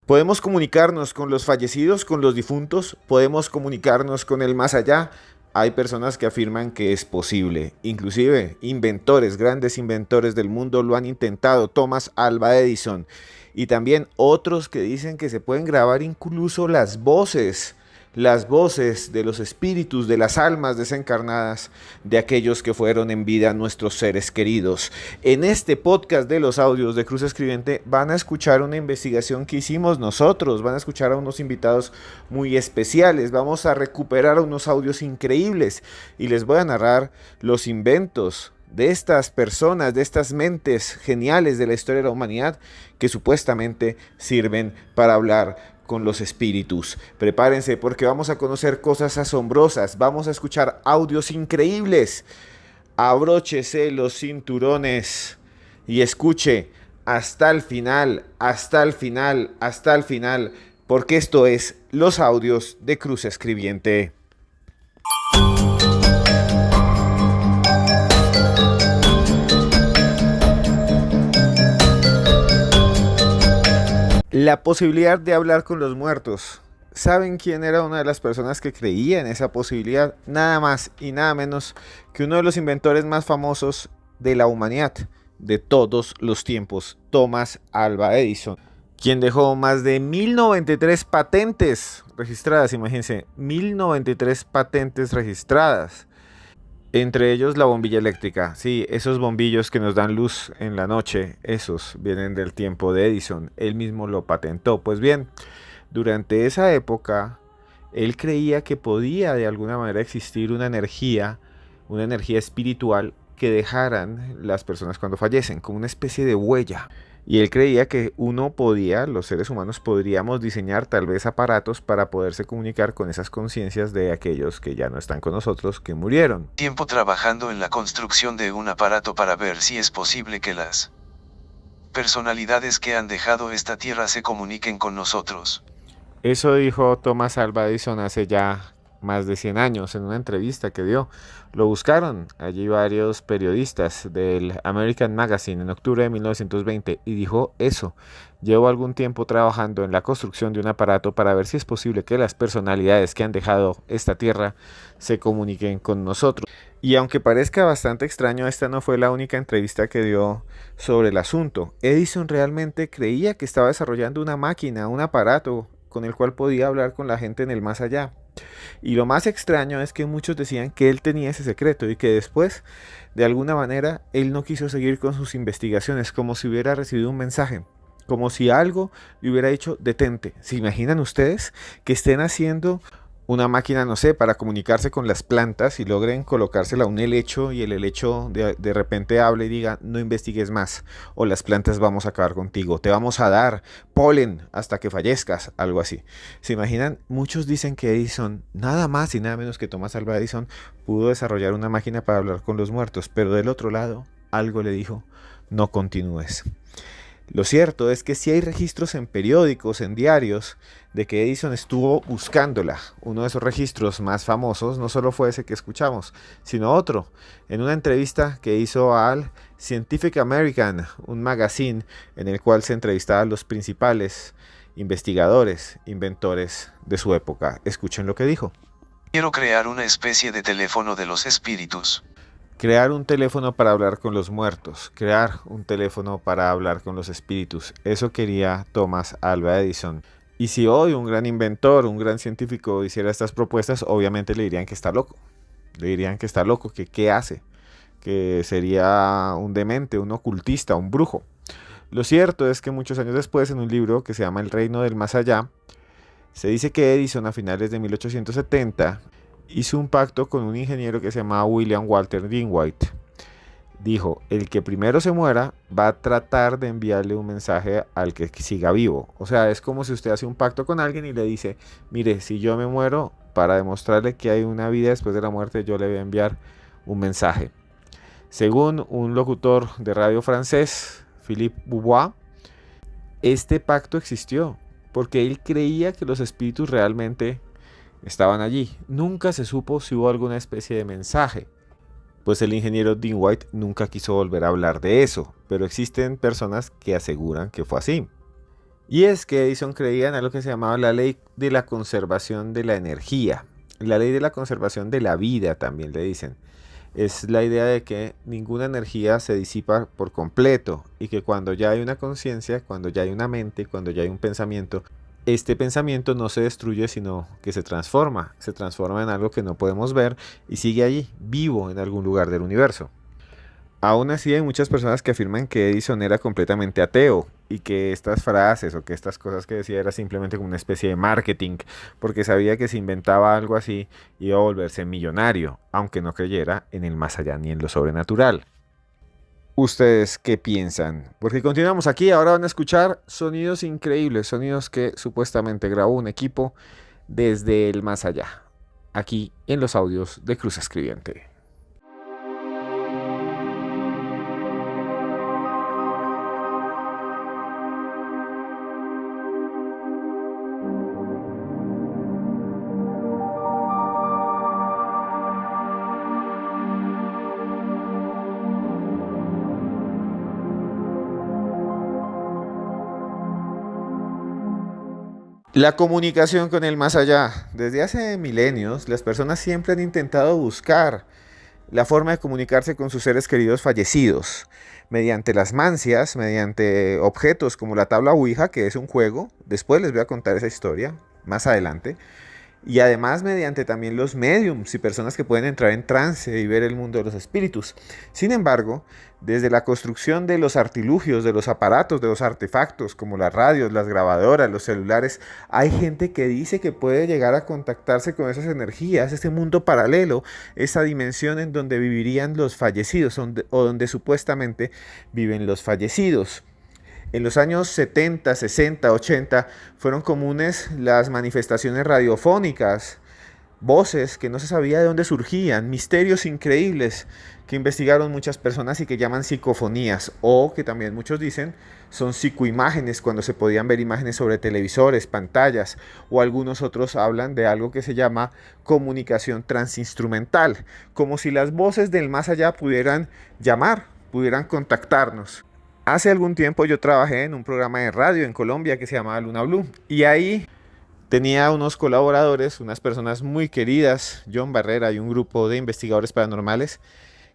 Podemos comunicarnos con los fallecidos, con los difuntos, podemos comunicarnos con el más allá. Hay personas que afirman que es posible, inclusive inventores, grandes inventores del mundo lo han intentado, Thomas Alva Edison, y también otros que dicen que se pueden grabar incluso las voces de los espíritus, de las almas desencarnadas de aquellos que fueron en vida nuestros seres queridos. En este podcast de los audios de Cruz Escribiente van a escuchar una investigación que hicimos nosotros, van a escuchar a unos invitados muy especiales, vamos a recuperar unos audios increíbles y les voy a narrar los inventos de estas personas, de estas mentes geniales de la historia de la humanidad que supuestamente sirven para hablar con los espíritus. Prepárense porque vamos a conocer cosas asombrosas, vamos a escuchar audios increíbles. Abróchese los cinturones y escuche hasta el final, hasta el final, hasta el final, porque esto es los audios de Cruz Escribiente. La posibilidad de hablar con los muertos. ¿Saben quién era una de las personas que creía en esa posibilidad? Nada más y nada menos que uno de los inventores más famosos de la humanidad, de todos los tiempos, Thomas Alva Edison, quien dejó más de 1093 patentes registradas, imagínense, 1093 patentes registradas. Entre ellos la bombilla eléctrica, sí, esos bombillos que nos dan luz en la noche, esos vienen del tiempo de Edison, él mismo lo patentó. Pues bien, durante esa época, él creía que podía de alguna manera existir una energía espiritual que dejaran las personas cuando fallecen, como una especie de huella. Y él creía que los seres humanos podríamos diseñar tal vez aparatos para poderse comunicar con esas conciencias de aquellos que ya no están con nosotros, que murieron. Tiempo trabajando en la construcción de un aparato para ver si es posible que las personalidades que han dejado esta tierra se comuniquen con nosotros. Eso dijo Thomas Alva Edison hace ya más de 100 años en una entrevista que dio. Lo buscaron allí varios periodistas del American Magazine en octubre de 1920 y dijo eso. Llevo algún tiempo trabajando en la construcción de un aparato para ver si es posible que las personalidades que han dejado esta tierra se comuniquen con nosotros. Y aunque parezca bastante extraño, esta no fue la única entrevista que dio sobre el asunto. Edison realmente creía que estaba desarrollando una máquina, un aparato con el cual podía hablar con la gente en el más allá. Y lo más extraño es que muchos decían que él tenía ese secreto y que después, de alguna manera, él no quiso seguir con sus investigaciones, como si hubiera recibido un mensaje, como si algo le hubiera dicho detente. ¿Se imaginan ustedes que estén haciendo una máquina, no sé, para comunicarse con las plantas y logren colocársela a un helecho y el helecho de repente hable y diga no investigues más o las plantas vamos a acabar contigo, te vamos a dar polen hasta que fallezcas, algo así? ¿Se imaginan? Muchos dicen que Edison, nada más y nada menos que Thomas Alva Edison, pudo desarrollar una máquina para hablar con los muertos, pero del otro lado algo le dijo, no continúes. Lo cierto es que sí hay registros en periódicos, en diarios, de que Edison estuvo buscándola. Uno de esos registros más famosos no solo fue ese que escuchamos, sino otro, en una entrevista que hizo al Scientific American, un magazine en el cual se entrevistaba a los principales investigadores, inventores de su época. Escuchen lo que dijo. Quiero crear una especie de teléfono de los espíritus. Crear un teléfono para hablar con los muertos, crear un teléfono para hablar con los espíritus. Eso quería Thomas Alva Edison. Y si hoy un gran inventor, un gran científico hiciera estas propuestas, obviamente le dirían que está loco. Le dirían que está loco, que qué hace, que sería un demente, un ocultista, un brujo. Lo cierto es que muchos años después, en un libro que se llama El Reino del Más Allá, se dice que Edison a finales de 1870 hizo un pacto con un ingeniero que se llamaba William Walter Dinwiddie. Dijo, el que primero se muera va a tratar de enviarle un mensaje al que siga vivo. O sea, es como si usted hace un pacto con alguien y le dice, mire, si yo me muero, para demostrarle que hay una vida después de la muerte, yo le voy a enviar un mensaje. Según un locutor de radio francés, Philippe Boubois, este pacto existió porque él creía que los espíritus realmente estaban allí. Nunca se supo si hubo alguna especie de mensaje, pues el ingeniero Dinwiddie nunca quiso volver a hablar de eso, pero existen personas que aseguran que fue así. Y es que Edison creía en algo que se llamaba la ley de la conservación de la energía. La ley de la conservación de la vida también le dicen. Es la idea de que ninguna energía se disipa por completo y que cuando ya hay una conciencia, cuando ya hay una mente, cuando ya hay un pensamiento, este pensamiento no se destruye, sino que se transforma en algo que no podemos ver y sigue allí, vivo en algún lugar del universo. Aún así hay muchas personas que afirman que Edison era completamente ateo y que estas frases o que estas cosas que decía era simplemente como una especie de marketing, porque sabía que si inventaba algo así iba a volverse millonario, aunque no creyera en el más allá ni en lo sobrenatural. ¿Ustedes qué piensan? Porque continuamos aquí, ahora van a escuchar sonidos increíbles, sonidos que supuestamente grabó un equipo desde el más allá, aquí en los audios de Cruz Escribiente. La comunicación con el más allá. Desde hace milenios, las personas siempre han intentado buscar la forma de comunicarse con sus seres queridos fallecidos, mediante las mancias, mediante objetos como la tabla Ouija, que es un juego. Después les voy a contar esa historia, más adelante. Y además mediante también los mediums y personas que pueden entrar en trance y ver el mundo de los espíritus. Sin embargo, desde la construcción de los artilugios, de los aparatos, de los artefactos, como las radios, las grabadoras, los celulares, hay gente que dice que puede llegar a contactarse con esas energías, ese mundo paralelo, esa dimensión en donde vivirían los fallecidos o donde supuestamente viven los fallecidos. En los años 70, 60, 80 fueron comunes las manifestaciones radiofónicas, voces que no se sabía de dónde surgían, misterios increíbles que investigaron muchas personas y que llaman psicofonías, o que también muchos dicen son psicoimágenes, cuando se podían ver imágenes sobre televisores, pantallas, o algunos otros hablan de algo que se llama comunicación transinstrumental, como si las voces del más allá pudieran llamar, pudieran contactarnos. Hace algún tiempo yo trabajé en un programa de radio en Colombia que se llamaba Luna Blue y ahí tenía unos colaboradores, unas personas muy queridas, John Barrera y un grupo de investigadores paranormales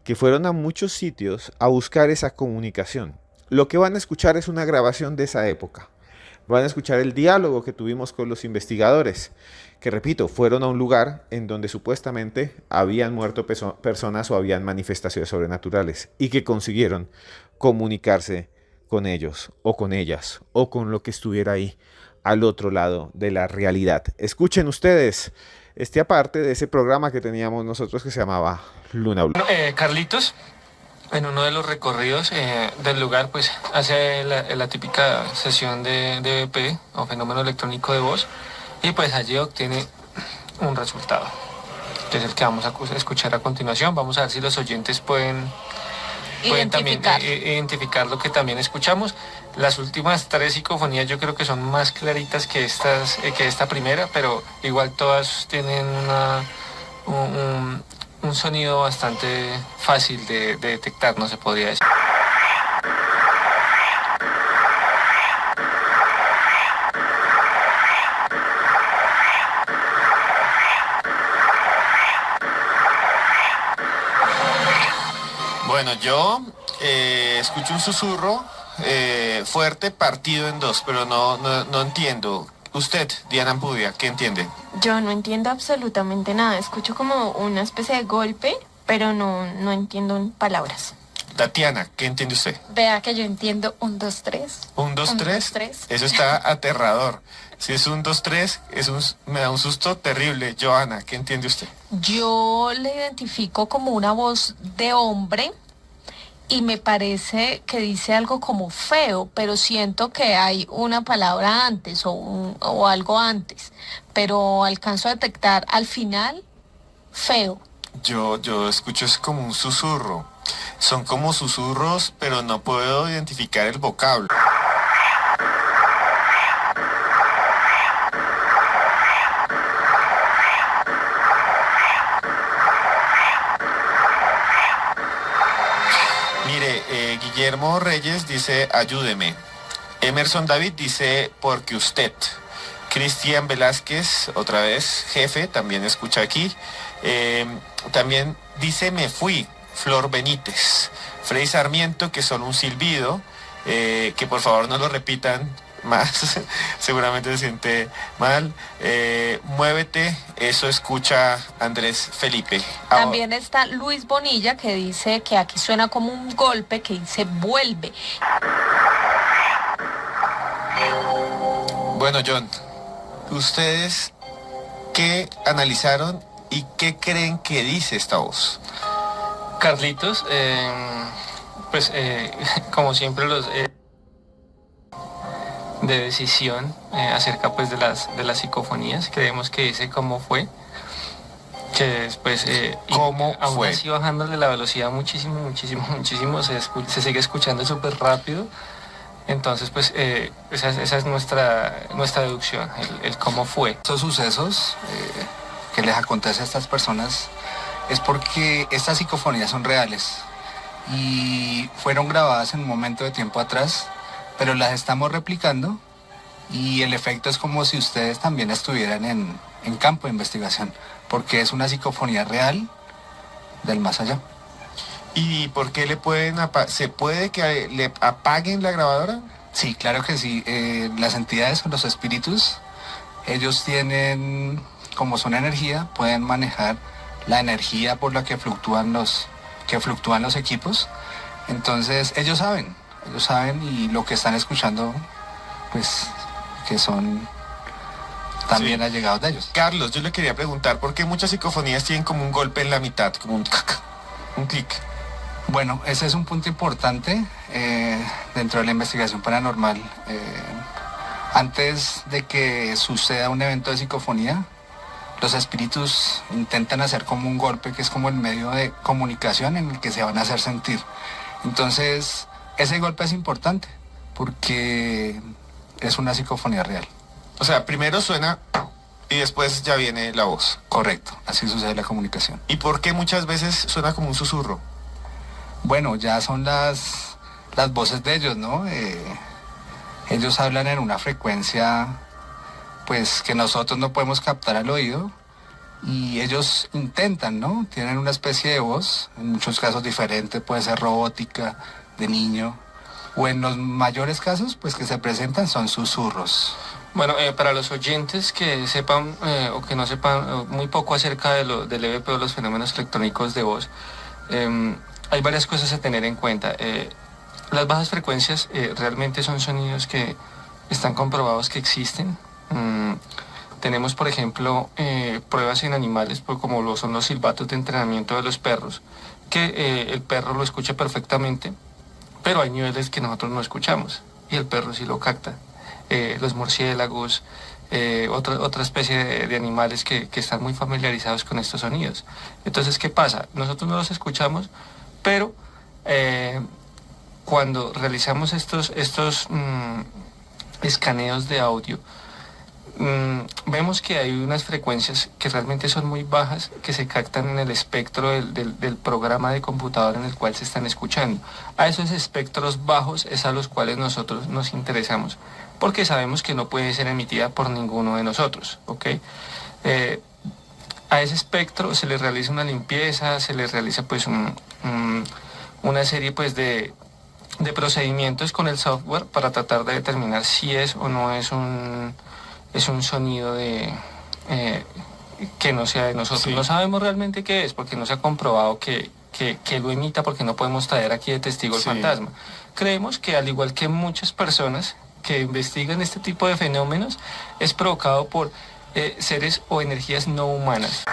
que fueron a muchos sitios a buscar esa comunicación. Lo que van a escuchar es una grabación de esa época. Van a escuchar el diálogo que tuvimos con los investigadores, que repito, fueron a un lugar en donde supuestamente habían muerto personas o habían manifestaciones sobrenaturales y que consiguieron comunicarse con ellos o con ellas o con lo que estuviera ahí al otro lado de la realidad. Escuchen ustedes este aparte de ese programa que teníamos nosotros que se llamaba Luna Blue. Carlitos, en uno de los recorridos del lugar, pues hace la típica sesión de EVP o fenómeno electrónico de voz y pues allí obtiene un resultado, que es el que vamos a escuchar a continuación. Vamos a ver si los oyentes pueden también identificar lo que también escuchamos. Las últimas tres psicofonías yo creo que son más claritas que esta primera, pero igual todas tienen un sonido bastante fácil de detectar, no se podría decir. Bueno, yo escucho un susurro fuerte partido en dos, pero no entiendo. Usted, Diana Ampudia, ¿qué entiende? Yo no entiendo absolutamente nada. Escucho como una especie de golpe, pero no entiendo palabras. Tatiana, ¿qué entiende usted? Vea que yo entiendo 1, 2, 3. ¿1, 2, 3? Eso está aterrador. Si es 1, 2, 3, me da un susto terrible. Joana, ¿qué entiende usted? Yo le identifico como una voz de hombre y me parece que dice algo como feo, pero siento que hay una palabra antes o algo antes, pero alcanzo a detectar al final feo. Yo escucho es como un susurro. Son como susurros, pero no puedo identificar el vocablo. Mire, Guillermo Reyes dice, ayúdeme. Emerson David dice, porque usted. Cristian Velázquez, otra vez, jefe, también escucha aquí. También dice, me fui. Flor Benítez. Frei Sarmiento, que solo un silbido. Que por favor no lo repitan más, seguramente se siente mal. Muévete, eso escucha Andrés Felipe. También está Luis Bonilla, que dice que aquí suena como un golpe, que dice vuelve. Bueno, John, ¿ustedes qué analizaron y qué creen que dice esta voz? Carlitos, pues como siempre los de decisión acerca pues de las psicofonías, creemos que dice cómo fue, que después ¿Cómo aún fue? así bajándole la velocidad muchísimo, se sigue escuchando súper rápido. Entonces pues esa es nuestra deducción, el cómo fue. Estos sucesos que les acontece a estas personas es porque estas psicofonías son reales y fueron grabadas en un momento de tiempo atrás, pero las estamos replicando y el efecto es como si ustedes también estuvieran en campo de investigación, porque es una psicofonía real del más allá. ¿Y por qué se puede que le apaguen la grabadora? Sí, claro que sí. Las entidades o los espíritus, ellos tienen, como son energía, pueden manejar la energía por la que fluctúan los equipos. Entonces ellos saben y lo que están escuchando, pues que son también Sí. allegados de ellos. Carlos, yo le quería preguntar, ¿por qué muchas psicofonías tienen como un golpe en la mitad, como un clic? Bueno, ese es un punto importante dentro de la investigación paranormal. Antes de que suceda un evento de psicofonía, los espíritus intentan hacer como un golpe que es como el medio de comunicación en el que se van a hacer sentir. Entonces, ese golpe es importante porque es una psicofonía real. O sea, primero suena y después ya viene la voz. Correcto, así sucede la comunicación. ¿Y por qué muchas veces suena como un susurro? Bueno, ya son las voces de ellos, ¿no? Ellos hablan en una frecuencia pues que nosotros no podemos captar al oído y ellos intentan, ¿no? Tienen una especie de voz, en muchos casos diferente, puede ser robótica, de niño, o en los mayores casos pues que se presentan son susurros. Bueno, para los oyentes que sepan o que no sepan muy poco acerca del EVP o los fenómenos electrónicos de voz, hay varias cosas a tener en cuenta. Las bajas frecuencias realmente son sonidos que están comprobados que existen. Tenemos, por ejemplo, pruebas en animales, como lo son los silbatos de entrenamiento de los perros, que el perro lo escucha perfectamente, pero hay niveles que nosotros no escuchamos y el perro sí lo capta. Los murciélagos, otra especie de animales que están muy familiarizados con estos sonidos. Entonces, ¿qué pasa? Nosotros no los escuchamos, pero cuando realizamos estos escaneos de audio, vemos que hay unas frecuencias que realmente son muy bajas que se captan en el espectro del programa de computador en el cual se están escuchando. A esos espectros bajos es a los cuales nosotros nos interesamos, porque sabemos que no puede ser emitida por ninguno de nosotros, ¿ok? A ese espectro se le realiza una limpieza, se le realiza pues una serie pues de procedimientos con el software para tratar de determinar si es o no es un sonido que no sea de nosotros. Sí. No sabemos realmente qué es, porque no se ha comprobado que lo emita, porque no podemos traer aquí de testigo el Sí. fantasma. Creemos que al igual que muchas personas que investigan este tipo de fenómenos, es provocado por seres o energías no humanas.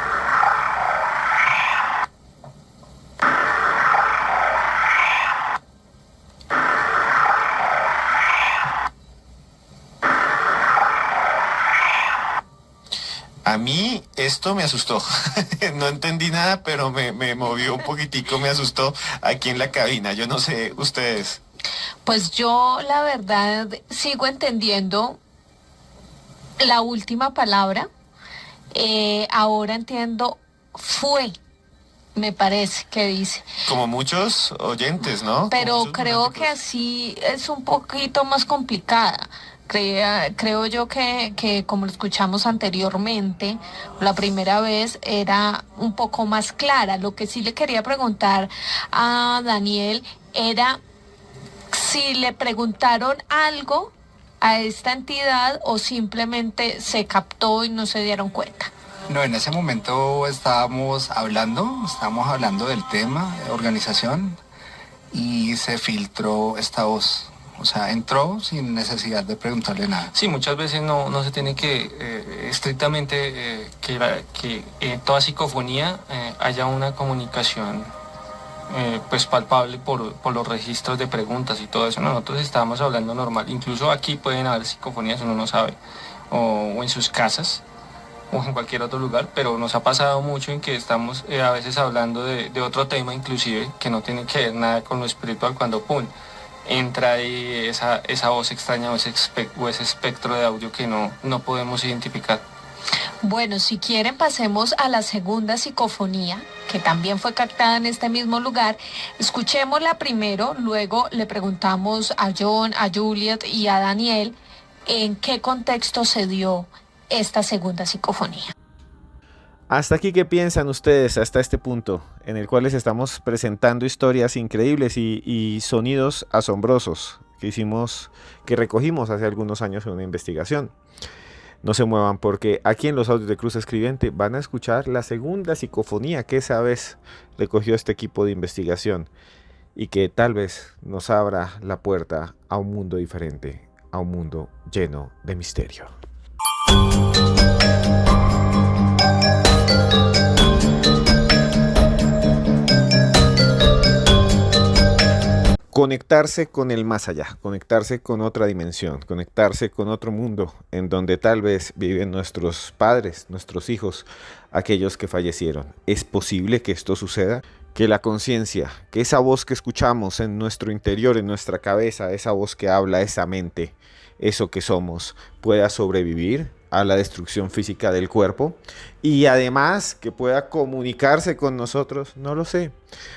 A mí esto me asustó. No entendí nada, pero me movió un poquitico, me asustó aquí en la cabina. Yo no sé, ustedes. Pues yo la verdad sigo entendiendo la última palabra. Ahora entiendo fue. me parece que dice. Como muchos oyentes, ¿no? Pero Como muchos creo que fanáticos. así es un poquito más complicada. Creo yo que como lo escuchamos anteriormente, la primera vez era un poco más clara. Lo que sí le quería preguntar a Daniel era si le preguntaron algo a esta entidad o simplemente se captó y no se dieron cuenta. No, en ese momento estábamos hablando del tema, de organización, y se filtró esta voz. O sea, entró sin necesidad de preguntarle nada. Sí, muchas veces no se tiene que estrictamente que toda psicofonía haya una comunicación pues palpable por los registros de preguntas y todo eso. No, nosotros estábamos hablando normal. Incluso aquí pueden haber psicofonías, uno no sabe, o en sus casas o en cualquier otro lugar, pero nos ha pasado mucho en que estamos a veces hablando de otro tema inclusive que no tiene que ver nada con lo espiritual cuando ¡pum! Entra ahí esa voz extraña o ese espectro de audio que no podemos identificar. Bueno, si quieren pasemos a la segunda psicofonía, que también fue captada en este mismo lugar. Escuchémosla primero, luego le preguntamos a John, a Juliet y a Daniel en qué contexto se dio esta segunda psicofonía. Hasta aquí, ¿qué piensan ustedes hasta este punto en el cual les estamos presentando historias increíbles y sonidos asombrosos que recogimos hace algunos años en una investigación? No se muevan porque aquí en los audios de Cruz Escribiente van a escuchar la segunda psicofonía que esa vez recogió este equipo de investigación y que tal vez nos abra la puerta a un mundo diferente, a un mundo lleno de misterio. Conectarse con el más allá, conectarse con otra dimensión, conectarse con otro mundo en donde tal vez viven nuestros padres, nuestros hijos, aquellos que fallecieron. ¿Es posible que esto suceda? Que la conciencia, que esa voz que escuchamos en nuestro interior, en nuestra cabeza, esa voz que habla, esa mente, eso que somos, pueda sobrevivir a la destrucción física del cuerpo y además que pueda comunicarse con nosotros, no lo sé.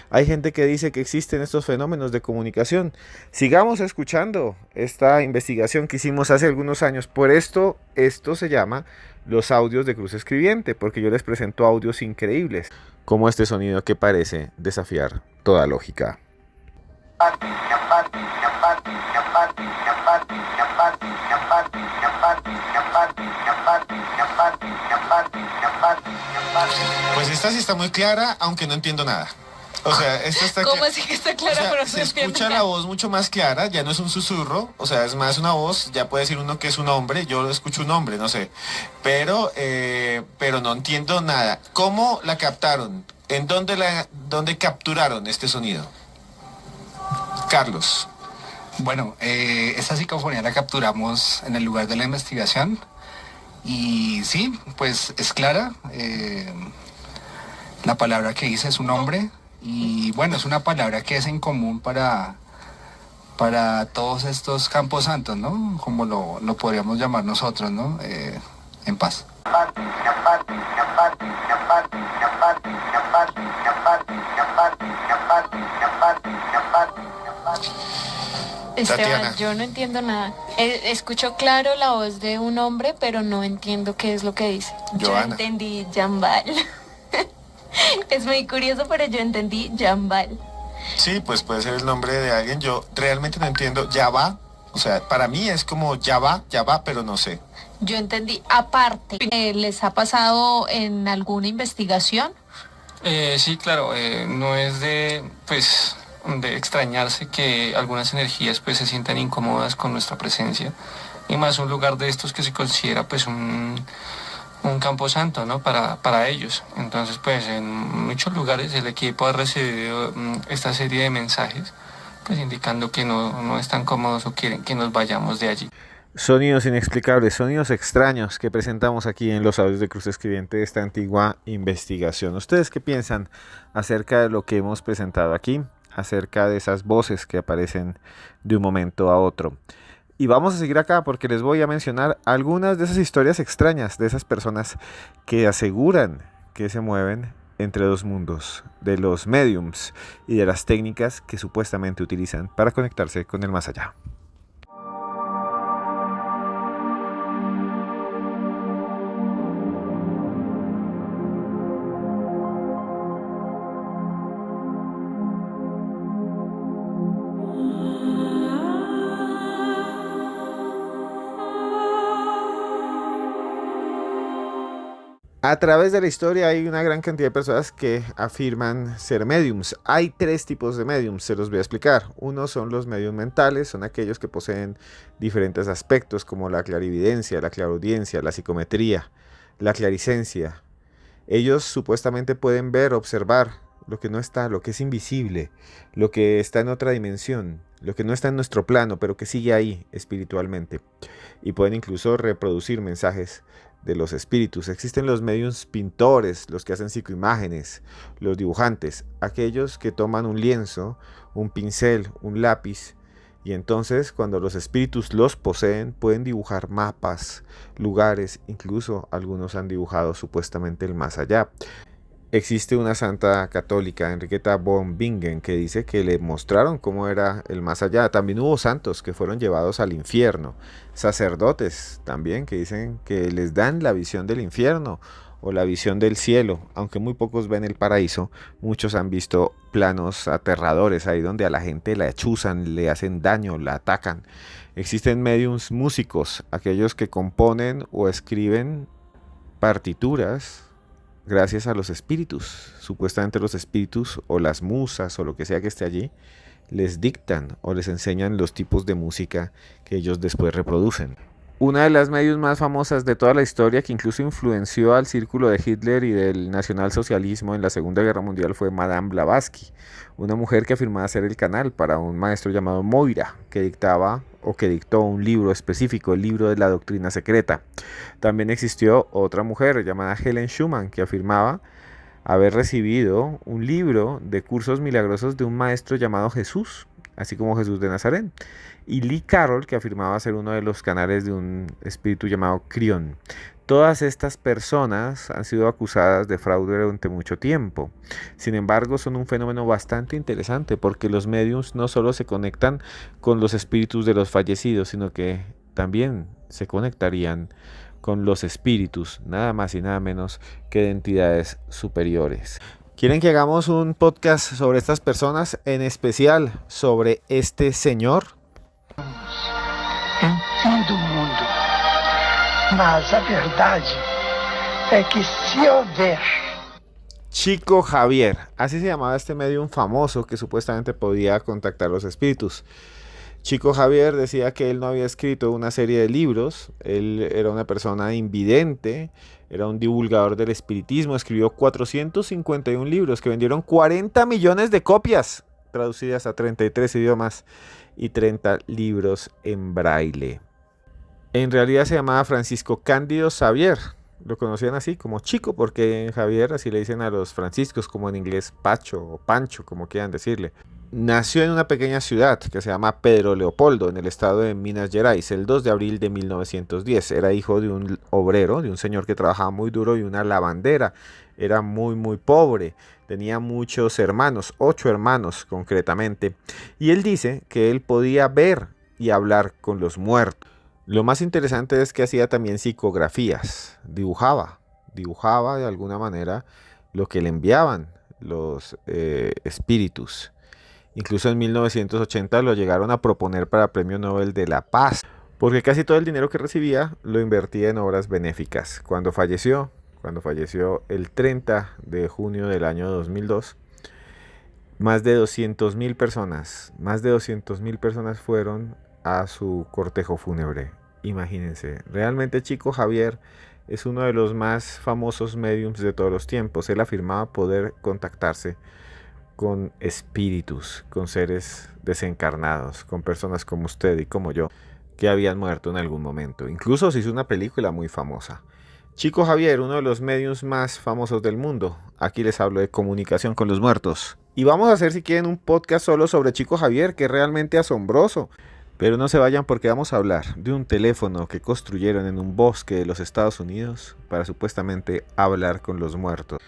Hay gente que dice que existen estos fenómenos de comunicación. Sigamos escuchando esta investigación que hicimos hace algunos años. Por esto se llama los audios de Cruz Escribiente, porque yo les presento audios increíbles, como este sonido que parece desafiar toda lógica. Pues esta sí está muy clara, aunque no entiendo nada. O sea, esta está ¿Cómo así que está clara? o sea, Pero no se entiendo escucha nada. la voz mucho más clara, ya no es un susurro, o sea, es más una voz, ya puede decir uno que es un hombre, yo lo escucho un hombre, no sé, pero no entiendo nada. ¿Cómo la captaron? ¿En dónde capturaron este sonido? Carlos. Bueno, esta psicofonía la capturamos en el lugar de la investigación y sí, pues es clara. La palabra que dice es un hombre y bueno, es una palabra que es en común para todos estos campos santos, ¿no? Como lo podríamos llamar nosotros, ¿no? En paz. Esteban, Tatiana. yo no entiendo nada. Escucho claro la voz de un hombre, pero no entiendo qué es lo que dice. Yo Joana. entendí Jambal. Es muy curioso, pero yo entendí Jambal. Sí, pues puede ser el nombre de alguien, yo realmente no entiendo. Ya va, o sea, para mí es como ya va, pero no sé. Yo entendí. Aparte, ¿les ha pasado en alguna investigación? Sí, claro, no es pues, de extrañarse que algunas energías pues se sientan incómodas con nuestra presencia y más un lugar de estos que se considera pues un campo santo, ¿no? Para ellos. Entonces, pues en muchos lugares el equipo ha recibido esta serie de mensajes pues indicando que no están cómodos o quieren que nos vayamos de allí. Sonidos inexplicables, sonidos extraños que presentamos aquí en los audios de Cruz Escribiente de esta antigua investigación. ¿Ustedes qué piensan acerca de lo que hemos presentado aquí? Acerca de esas voces que aparecen de un momento a otro. Y vamos a seguir acá porque les voy a mencionar algunas de esas historias extrañas de esas personas que aseguran que se mueven entre dos mundos, de los mediums y de las técnicas que supuestamente utilizan para conectarse con el más allá. A través de la historia hay una gran cantidad de personas que afirman ser mediums. Hay 3 tipos de mediums, se los voy a explicar. Uno son los mediums mentales, son aquellos que poseen diferentes aspectos como la clarividencia, la claraudiencia, la psicometría, la claricencia. Ellos supuestamente pueden ver, observar lo que no está, lo que es invisible, lo que está en otra dimensión, lo que no está en nuestro plano, pero que sigue ahí espiritualmente. Y pueden incluso reproducir mensajes de los espíritus. Existen los mediums pintores, los que hacen psicoimágenes, los dibujantes, aquellos que toman un lienzo, un pincel, un lápiz, y entonces cuando los espíritus los poseen pueden dibujar mapas, lugares, incluso algunos han dibujado supuestamente el más allá. Existe una santa católica, Enriqueta von Bingen, que dice que le mostraron cómo era el más allá. También hubo santos que fueron llevados al infierno, sacerdotes también que dicen que les dan la visión del infierno o la visión del cielo. Aunque muy pocos ven el paraíso, muchos han visto planos aterradores ahí donde a la gente la achuzan, le hacen daño, la atacan. Existen mediums músicos, aquellos que componen o escriben partituras gracias a los espíritus. Supuestamente los espíritus o las musas o lo que sea que esté allí les dictan o les enseñan los tipos de música que ellos después reproducen. Una de las medios más famosas de toda la historia, que incluso influenció al círculo de Hitler y del nacionalsocialismo en la Segunda Guerra Mundial, fue Madame Blavatsky, una mujer que afirmaba ser el canal para un maestro llamado Moira, que dictó un libro específico, el libro de la doctrina secreta. También existió otra mujer llamada Helen Schumann, que afirmaba haber recibido un libro de cursos milagrosos de un maestro llamado Jesús, así como Jesús de Nazaret. Y Lee Carroll, que afirmaba ser uno de los canales de un espíritu llamado Crión. Todas estas personas han sido acusadas de fraude durante mucho tiempo. Sin embargo, son un fenómeno bastante interesante porque los mediums no solo se conectan con los espíritus de los fallecidos, sino que también se conectarían con los espíritus, nada más y nada menos que de entidades superiores. ¿Quieren que hagamos un podcast sobre estas personas, en especial sobre este señor? Em fim do mundo. Mas a verdade é que se houver... Chico Javier, así se llamaba este medium famoso que supuestamente podía contactar los espíritus. Chico Javier decía que él no había escrito una serie de libros, él era una persona invidente, era un divulgador del espiritismo, escribió 451 libros que vendieron 40 millones de copias, traducidas a 33 idiomas y 30 libros en braille. En realidad se llamaba Francisco Cándido Xavier, lo conocían así como Chico, porque en Javier así le dicen a los franciscos, como en inglés Pacho o Pancho, como quieran decirle. Nació en una pequeña ciudad que se llama Pedro Leopoldo, en el estado de Minas Gerais, el 2 de abril de 1910. Era hijo de un obrero, de un señor que trabajaba muy duro, y una lavandera. Era muy pobre, tenía muchos hermanos, 8 hermanos concretamente. Y él dice que él podía ver y hablar con los muertos. Lo más interesante es que hacía también psicografías, dibujaba de alguna manera lo que le enviaban los espíritus. Incluso en 1980 lo llegaron a proponer para Premio Nobel de la Paz, porque casi todo el dinero que recibía lo invertía en obras benéficas. Cuando falleció el 30 de junio del año 2002, más de 200.000 personas fueron a su cortejo fúnebre. Imagínense, realmente Chico Javier es uno de los más famosos mediums de todos los tiempos. Él afirmaba poder contactarse con espíritus, con seres desencarnados, con personas como usted y como yo, que habían muerto en algún momento. Incluso se hizo una película muy famosa. Chico Javier, uno de los mediums más famosos del mundo. Aquí les hablo de comunicación con los muertos. Y vamos a hacer, si quieren, un podcast solo sobre Chico Javier, que es realmente asombroso. Pero no se vayan, porque vamos a hablar de un teléfono que construyeron en un bosque de los Estados Unidos para supuestamente hablar con los muertos.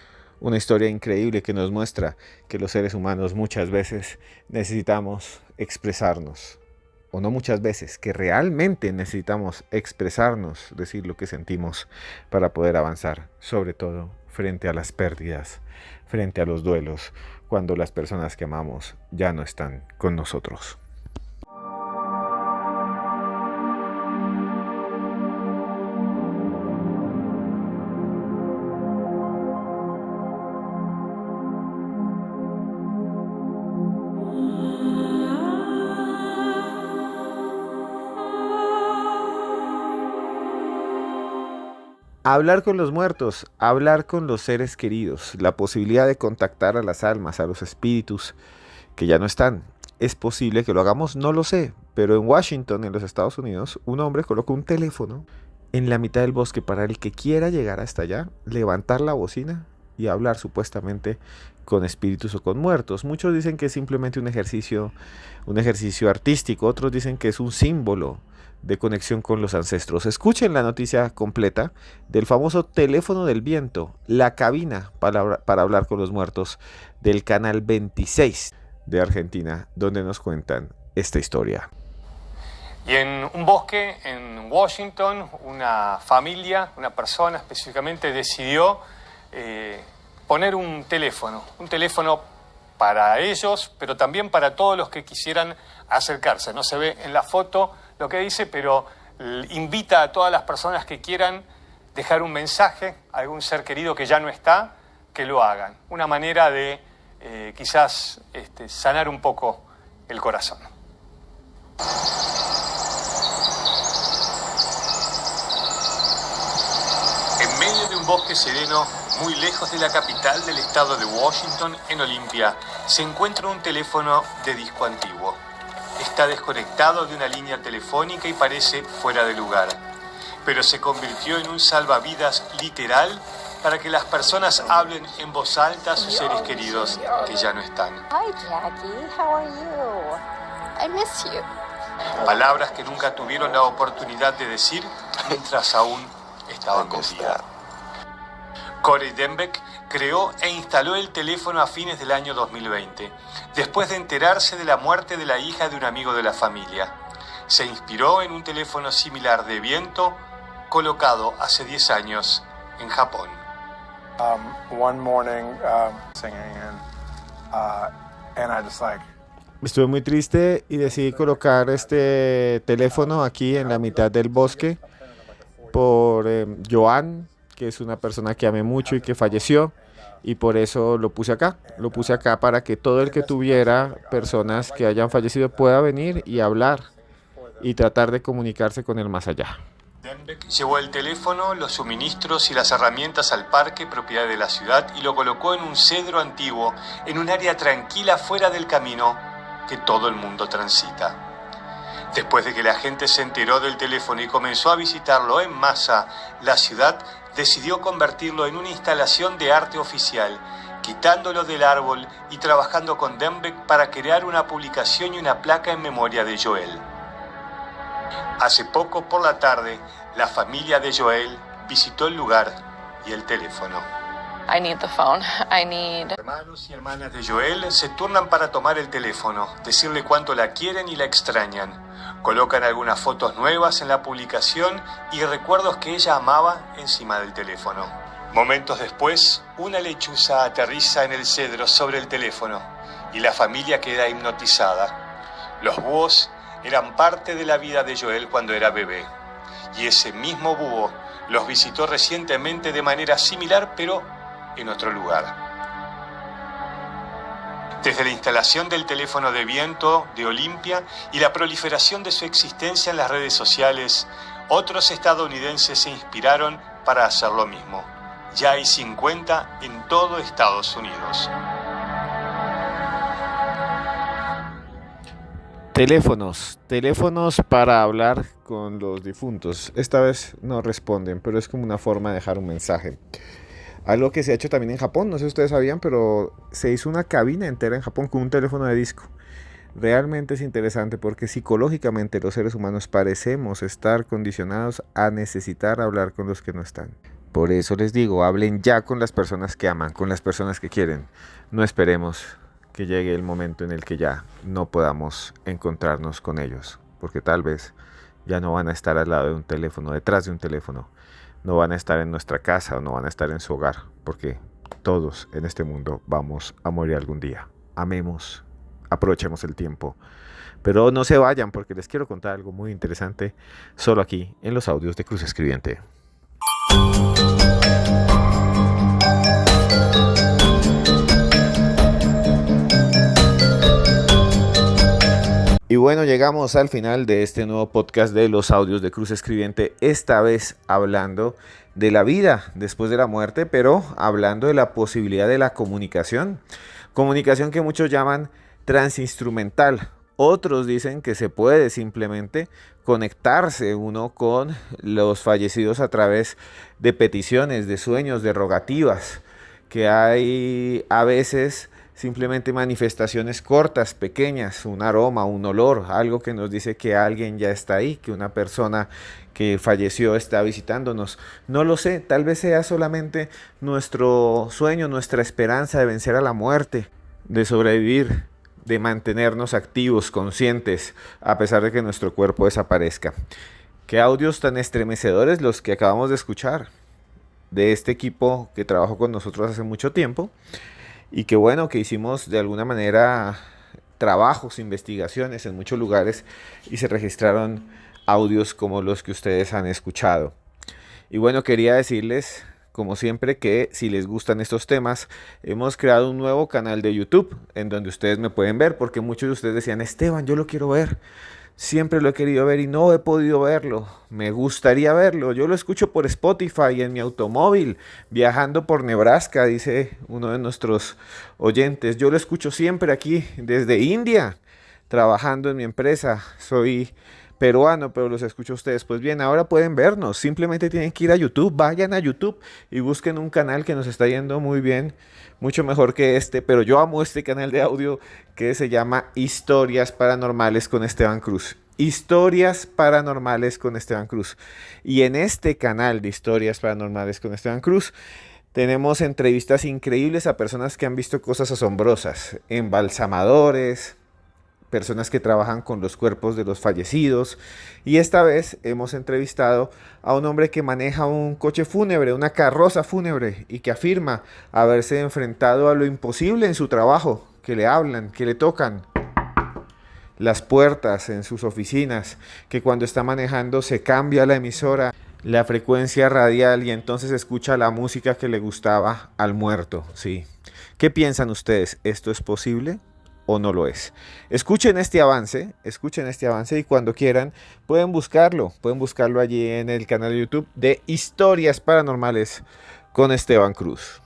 Una historia increíble que nos muestra que los seres humanos muchas veces necesitamos expresarnos. O no muchas veces, que realmente necesitamos expresarnos, decir lo que sentimos para poder avanzar, sobre todo frente a las pérdidas, frente a los duelos, cuando las personas que amamos ya no están con nosotros. Hablar con los muertos, hablar con los seres queridos, la posibilidad de contactar a las almas, a los espíritus que ya no están. ¿Es posible que lo hagamos? No lo sé, pero en Washington, en los Estados Unidos, un hombre colocó un teléfono en la mitad del bosque para el que quiera llegar hasta allá, levantar la bocina y hablar supuestamente con espíritus o con muertos. Muchos dicen que es simplemente un ejercicio artístico, otros dicen que es un símbolo de conexión con los ancestros. Escuchen la noticia completa del famoso teléfono del viento, la cabina para hablar con los muertos del canal 26 de Argentina, donde nos cuentan esta historia. Y en un bosque en Washington, una familia, una persona específicamente, decidió poner un teléfono para ellos, pero también para todos los que quisieran acercarse. No se ve en la foto lo que dice, pero invita a todas las personas que quieran dejar un mensaje a algún ser querido que ya no está, que lo hagan. Una manera de quizás sanar un poco el corazón. En medio de un bosque sereno, muy lejos de la capital del estado de Washington, en Olympia, se encuentra un teléfono de disco antiguo. Está desconectado de una línea telefónica y parece fuera de lugar, pero se convirtió en un salvavidas literal para que las personas hablen en voz alta a sus seres queridos que ya no están. Hi Jackie, how are you? I miss you. Palabras que nunca tuvieron la oportunidad de decir mientras aún estaban con vida. Corey Dembeck creó e instaló el teléfono a fines del año 2020, después de enterarse de la muerte de la hija de un amigo de la familia. Se inspiró en un teléfono similar de viento colocado hace 10 años en Japón. One morning, singing and I just Estuve muy triste y decidí colocar este teléfono aquí en la mitad del bosque por Joan, que es una persona que amé mucho y que falleció, y por eso lo puse acá. Lo puse acá para que todo el que tuviera personas que hayan fallecido pueda venir y hablar y tratar de comunicarse con el más allá. Dembeck llevó el teléfono, los suministros y las herramientas al parque, propiedad de la ciudad, y lo colocó en un cedro antiguo, en un área tranquila fuera del camino que todo el mundo transita. Después de que la gente se enteró del teléfono y comenzó a visitarlo en masa, la ciudad decidió convertirlo en una instalación de arte oficial, quitándolo del árbol y trabajando con Dembeck para crear una publicación y una placa en memoria de Joel. Hace poco por la tarde, la familia de Joel visitó el lugar y el teléfono. I need the phone. Hermanos y hermanas de Joel se turnan para tomar el teléfono, decirle cuánto la quieren y la extrañan. Colocan algunas fotos nuevas en la publicación y recuerdos que ella amaba encima del teléfono. Momentos después, una lechuza aterriza en el cedro sobre el teléfono y la familia queda hipnotizada. Los búhos eran parte de la vida de Joel cuando era bebé, y ese mismo búho los visitó recientemente de manera similar, pero en otro lugar. Desde la instalación del teléfono de viento de Olympia y la proliferación de su existencia en las redes sociales, otros estadounidenses se inspiraron para hacer lo mismo. Ya hay 50 en todo Estados Unidos. Teléfonos para hablar con los difuntos. Esta vez no responden, pero es como una forma de dejar un mensaje. Algo que se ha hecho también en Japón, no sé si ustedes sabían, pero se hizo una cabina entera en Japón con un teléfono de disco. Realmente es interesante porque psicológicamente los seres humanos parecemos estar condicionados a necesitar hablar con los que no están. Por eso les digo, hablen ya con las personas que aman, con las personas que quieren. No esperemos que llegue el momento en el que ya no podamos encontrarnos con ellos, porque tal vez ya no van a estar al lado de un teléfono, detrás de un teléfono, no van a estar en nuestra casa o no van a estar en su hogar, porque todos en este mundo vamos a morir algún día. Amemos, aprovechemos el tiempo, pero no se vayan porque les quiero contar algo muy interesante solo aquí en los audios de Cruz Escribiente. Y bueno, llegamos al final de este nuevo podcast de los audios de Cruz Escribiente, esta vez hablando de la vida después de la muerte, pero hablando de la posibilidad de la comunicación que muchos llaman transinstrumental. Otros dicen que se puede simplemente conectarse uno con los fallecidos a través de peticiones, de sueños, de rogativas, que hay a veces simplemente manifestaciones cortas, pequeñas, un aroma, un olor, algo que nos dice que alguien ya está ahí, que una persona que falleció está visitándonos. No lo sé, tal vez sea solamente nuestro sueño, nuestra esperanza de vencer a la muerte, de sobrevivir, de mantenernos activos, conscientes, a pesar de que nuestro cuerpo desaparezca. Qué audios tan estremecedores los que acabamos de escuchar de este equipo que trabajó con nosotros hace mucho tiempo. Y qué bueno que hicimos de alguna manera trabajos, investigaciones en muchos lugares y se registraron audios como los que ustedes han escuchado. Y bueno, quería decirles, como siempre, que si les gustan estos temas, hemos creado un nuevo canal de YouTube en donde ustedes me pueden ver, porque muchos de ustedes decían, Esteban, yo lo quiero ver. Siempre lo he querido ver y no he podido verlo. Me gustaría verlo. Yo lo escucho por Spotify en mi automóvil, viajando por Nebraska, dice uno de nuestros oyentes. Yo lo escucho siempre aquí desde India, trabajando en mi empresa. Soy peruano, pero los escucho a ustedes. Pues bien, ahora pueden vernos. Simplemente tienen que ir a YouTube. Vayan a YouTube y busquen un canal que nos está yendo muy bien, mucho mejor que este, pero yo amo este canal de audio que se llama Historias Paranormales con Esteban Cruz. Historias Paranormales con Esteban Cruz. Y en este canal de Historias Paranormales con Esteban Cruz tenemos entrevistas increíbles a personas que han visto cosas asombrosas, embalsamadores, personas que trabajan con los cuerpos de los fallecidos, y esta vez hemos entrevistado a un hombre que maneja un coche fúnebre, una carroza fúnebre, y que afirma haberse enfrentado a lo imposible en su trabajo, que le hablan, que le tocan las puertas en sus oficinas, que cuando está manejando se cambia la emisora, la frecuencia radial, y entonces escucha la música que le gustaba al muerto. Sí. ¿Qué piensan ustedes? ¿Esto es posible o no lo es? Escuchen este avance y cuando quieran pueden buscarlo allí en el canal de YouTube de Historias Paranormales con Esteban Cruz.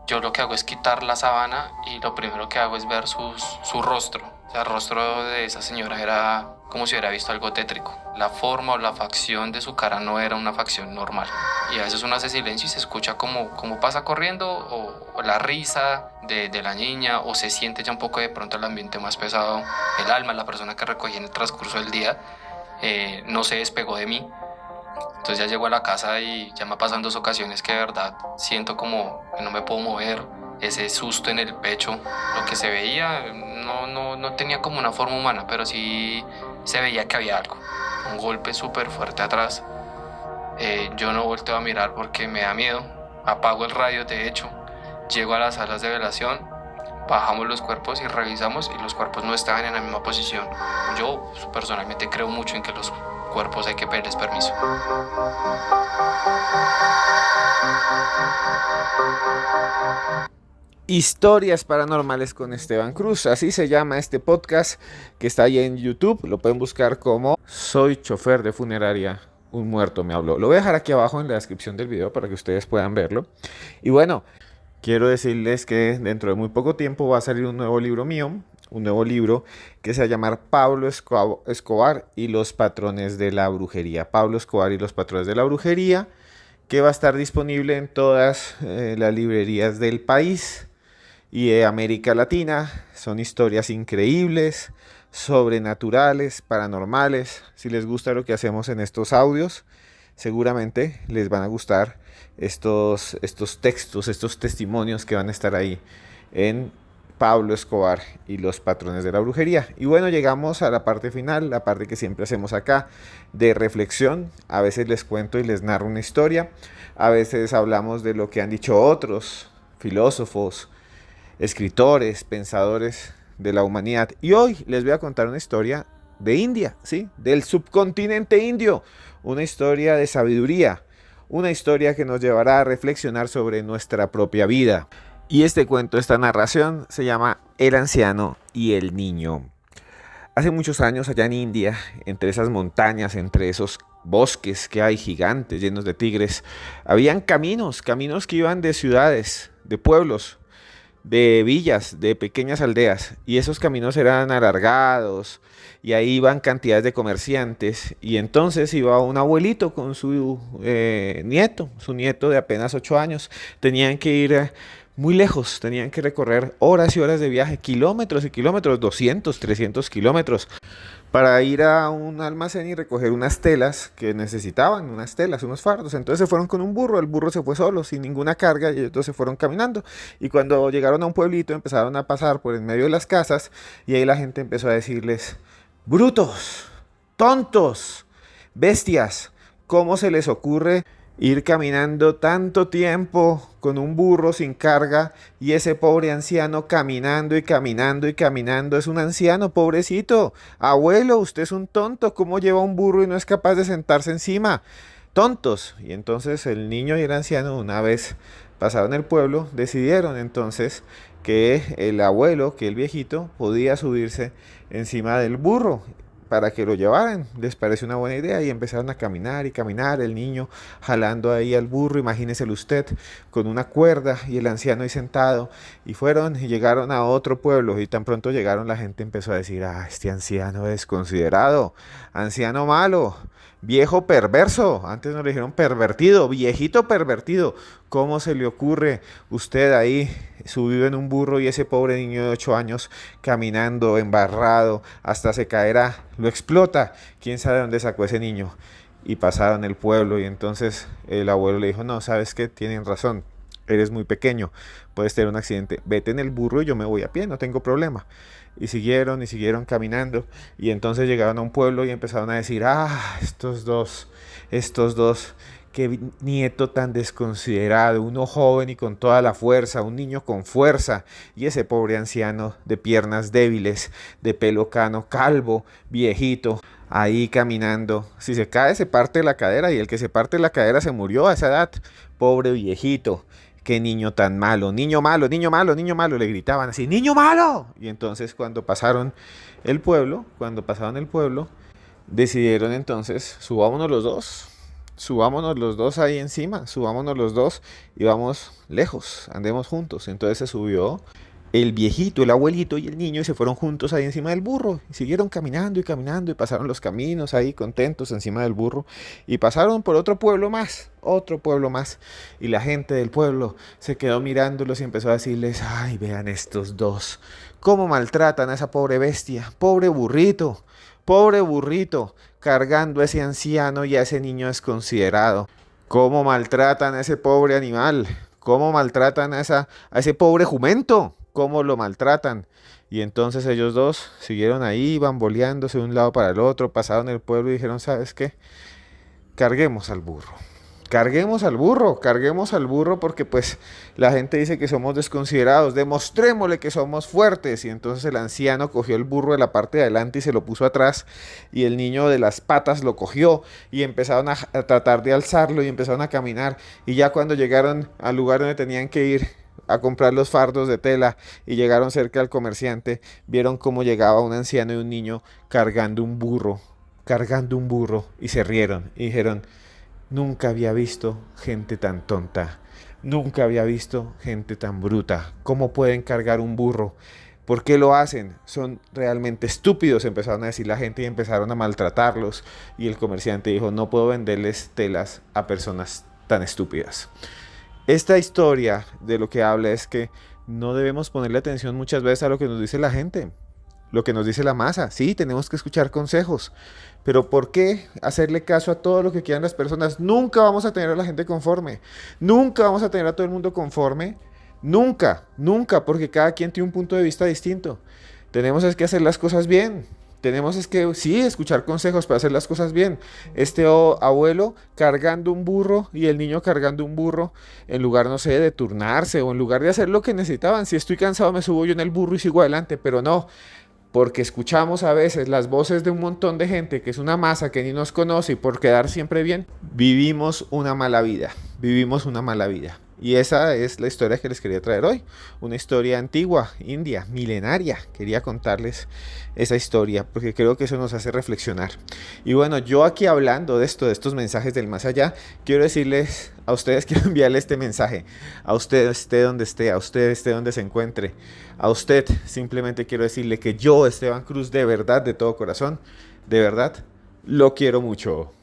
Yo lo que hago es quitar la sábana y lo primero que hago es ver su rostro. O sea, el rostro de esa señora era como si hubiera visto algo tétrico. La forma o la facción de su cara no era una facción normal. Y a veces uno hace silencio y se escucha como pasa corriendo o la risa de la niña, o se siente ya un poco de pronto el ambiente más pesado. El alma, la persona que recogí en el transcurso del día, no se despegó de mí. Entonces ya llego a la casa y ya me pasan 2 ocasiones que de verdad siento como que no me puedo mover, ese susto en el pecho. Lo que se veía no tenía como una forma humana, pero sí se veía que había algo. Un golpe súper fuerte atrás. Yo no volteo a mirar porque me da miedo. Apago el radio, de hecho. Llego a las salas de velación, bajamos los cuerpos y revisamos, y los cuerpos no estaban en la misma posición. Yo personalmente creo mucho en que los cuerpos hay que pedirles permiso. Historias Paranormales con Esteban Cruz, así se llama este podcast que está ahí en YouTube. Lo pueden buscar como Soy chofer de funeraria, un muerto me habló. Lo voy a dejar aquí abajo en la descripción del video para que ustedes puedan verlo. Y bueno, quiero decirles que dentro de muy poco tiempo va a salir un nuevo libro mío, un nuevo libro que se va a llamar Pablo Escobar y los patrones de la brujería. Pablo Escobar y los patrones de la brujería, que va a estar disponible en todas las librerías del país y de América Latina. Son historias increíbles, sobrenaturales, paranormales. Si les gusta lo que hacemos en estos audios, seguramente les van a gustar estos textos, estos testimonios que van a estar ahí en Pablo Escobar y los patrones de la brujería. Y bueno, llegamos a la parte final, la parte que siempre hacemos acá de reflexión. A veces les cuento y les narro una historia, a veces hablamos de lo que han dicho otros filósofos, escritores, pensadores de la humanidad. Y hoy les voy a contar una historia de India, ¿sí? Del subcontinente indio, una historia de sabiduría, una historia que nos llevará a reflexionar sobre nuestra propia vida. Y este cuento, esta narración, se llama El anciano y el niño. Hace muchos años allá en India, entre esas montañas, entre esos bosques que hay gigantes llenos de tigres, habían caminos que iban de ciudades, de pueblos, de villas, de pequeñas aldeas, y esos caminos eran alargados y ahí iban cantidades de comerciantes, y entonces iba un abuelito con su nieto de apenas 8 años. Tenían que ir muy lejos, tenían que recorrer horas y horas de viaje, kilómetros y kilómetros, 200, 300 kilómetros, para ir a un almacén y recoger unas telas que necesitaban, unas telas, unos fardos. Entonces se fueron con un burro, el burro se fue solo, sin ninguna carga, y ellos se fueron caminando. Y cuando llegaron a un pueblito empezaron a pasar por en medio de las casas, y ahí la gente empezó a decirles: brutos, tontos, bestias, ¿cómo se les ocurre ir caminando tanto tiempo con un burro sin carga? Y ese pobre anciano caminando y caminando y caminando, es un anciano, pobrecito. Abuelo, usted es un tonto, ¿cómo lleva un burro y no es capaz de sentarse encima? Tontos. Y entonces el niño y el anciano, una vez pasaron el pueblo, decidieron entonces que el abuelo, que el viejito, podía subirse encima del burro para que lo llevaran. Les pareció una buena idea y empezaron a caminar y caminar, el niño jalando ahí al burro, imagíneselo usted, con una cuerda, y el anciano ahí sentado, y fueron y llegaron a otro pueblo, y tan pronto llegaron la gente empezó a decir: este anciano desconsiderado, anciano malo, viejo perverso. Antes nos le dijeron pervertido, viejito pervertido. ¿Cómo se le ocurre usted ahí subido en un burro y ese pobre niño de 8 años caminando embarrado, hasta se caerá, lo explota? ¿Quién sabe dónde sacó ese niño? Y pasaron el pueblo, y entonces el abuelo le dijo: no, ¿sabes qué? Tienen razón, eres muy pequeño, puedes tener un accidente, vete en el burro y yo me voy a pie, no tengo problema. Y siguieron caminando, y entonces llegaron a un pueblo y empezaron a decir: estos dos, qué nieto tan desconsiderado, uno joven y con toda la fuerza, un niño con fuerza, y ese pobre anciano de piernas débiles, de pelo cano, calvo, viejito, ahí caminando. Si se cae se parte la cadera, y el que se parte la cadera se murió a esa edad. Pobre viejito, qué niño tan malo, niño malo, niño malo, niño malo, le gritaban así: niño malo. Y entonces cuando pasaron el pueblo, decidieron entonces: subámonos los dos ahí encima, subámonos los dos y vamos lejos, andemos juntos. Entonces se subió el viejito, el abuelito y el niño, y se fueron juntos ahí encima del burro, y siguieron caminando y pasaron los caminos ahí contentos encima del burro, y pasaron por otro pueblo más, y la gente del pueblo se quedó mirándolos y empezó a decirles: vean estos dos, cómo maltratan a esa pobre bestia, pobre burrito, cargando a ese anciano y a ese niño desconsiderado. Cómo maltratan a ese pobre animal, cómo maltratan a ese pobre jumento, cómo lo maltratan. Y entonces ellos dos siguieron ahí bamboleándose de un lado para el otro, pasaron el pueblo y dijeron: ¿sabes qué? Carguemos al burro, porque pues la gente dice que somos desconsiderados, demostrémosle que somos fuertes. Y entonces el anciano cogió el burro de la parte de adelante y se lo puso atrás, y el niño de las patas lo cogió, y empezaron a tratar de alzarlo, y empezaron a caminar, y ya cuando llegaron al lugar donde tenían que ir a comprar los fardos de tela y llegaron cerca al comerciante, vieron cómo llegaba un anciano y un niño cargando un burro, y se rieron y dijeron: nunca había visto gente tan tonta, nunca había visto gente tan bruta. ¿Cómo pueden cargar un burro? ¿Por qué lo hacen? Son realmente estúpidos, empezaron a decir la gente, y empezaron a maltratarlos. Y el comerciante dijo: no puedo venderles telas a personas tan estúpidas. Esta historia de lo que habla es que no debemos ponerle atención muchas veces a lo que nos dice la gente. lo que nos dice la masa. Sí, tenemos que escuchar consejos, pero ¿por qué hacerle caso a todo lo que quieran las personas? Nunca vamos a tener a la gente conforme, nunca vamos a tener a todo el mundo conforme, nunca, nunca, porque cada quien tiene un punto de vista distinto. Tenemos es que hacer las cosas bien. Tenemos es que, sí, escuchar consejos para hacer las cosas bien. Abuelo cargando un burro y el niño cargando un burro, en lugar, no sé, de turnarse o en lugar de hacer lo que necesitaban. Si estoy cansado me subo yo en el burro y sigo adelante, pero no, porque escuchamos a veces las voces de un montón de gente que es una masa que ni nos conoce y por quedar siempre bien, vivimos una mala vida, vivimos una mala vida. Y esa es la historia que les quería traer hoy, una historia antigua, india, milenaria. Quería contarles esa historia porque creo que eso nos hace reflexionar. Y bueno, yo aquí hablando de esto, de estos mensajes del más allá, quiero decirles a ustedes, quiero enviarle este mensaje, a usted esté donde esté, a usted esté donde se encuentre, a usted simplemente quiero decirle que yo, Esteban Cruz, de verdad, de todo corazón, de verdad, lo quiero mucho.